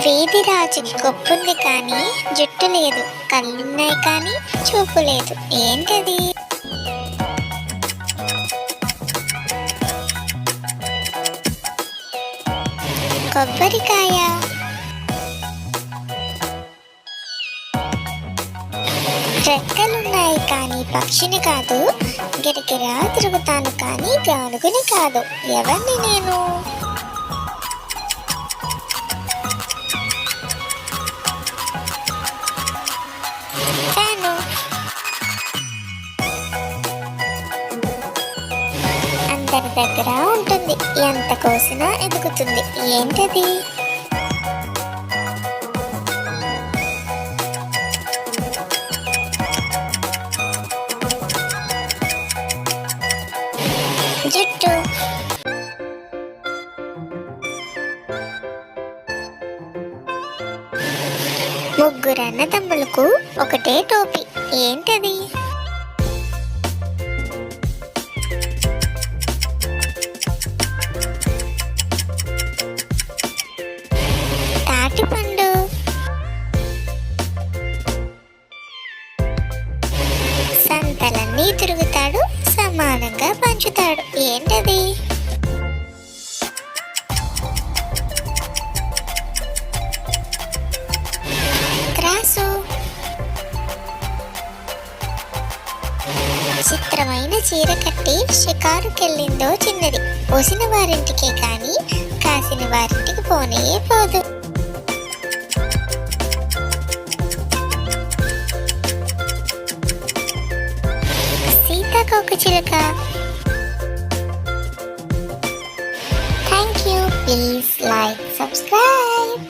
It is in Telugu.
వీధి రాజుకి కొప్పుంది కానీ జుట్టు లేదు, కళ్ళున్నాయి కానీ చూపు లేదు, ఏంటది? కొబ్బరికాయ. రెక్కలున్నాయి కానీ పక్షిని కాదు, గిరిగిరా తిరుగుతాను కానీ గానుగుని కాదు, ఎవరిని నేను? ఫ్యాను. అందరి దగ్గర ఉంటుంది, ఎంత కోసినా ఎదుగుతుంది, ఏంటది? జుట్టు. ముగ్గురు అన్నదమ్ములకు ఒకటే టోపీ, ఏంటది? తాటిపండు. సంతలన్నీ తిరుగుతాడు, సమానంగా పంచుతాడు, ఏంటది? త్రాసు. చిత్రమైన చీర కట్టి షికారుకెళ్ళిందో చిన్నది, పోసిన వారింటికే కానీ కాసిన వారింటికి పోనే పోదు. సీతాకోకచిలుక. Thank you. Please like, subscribe.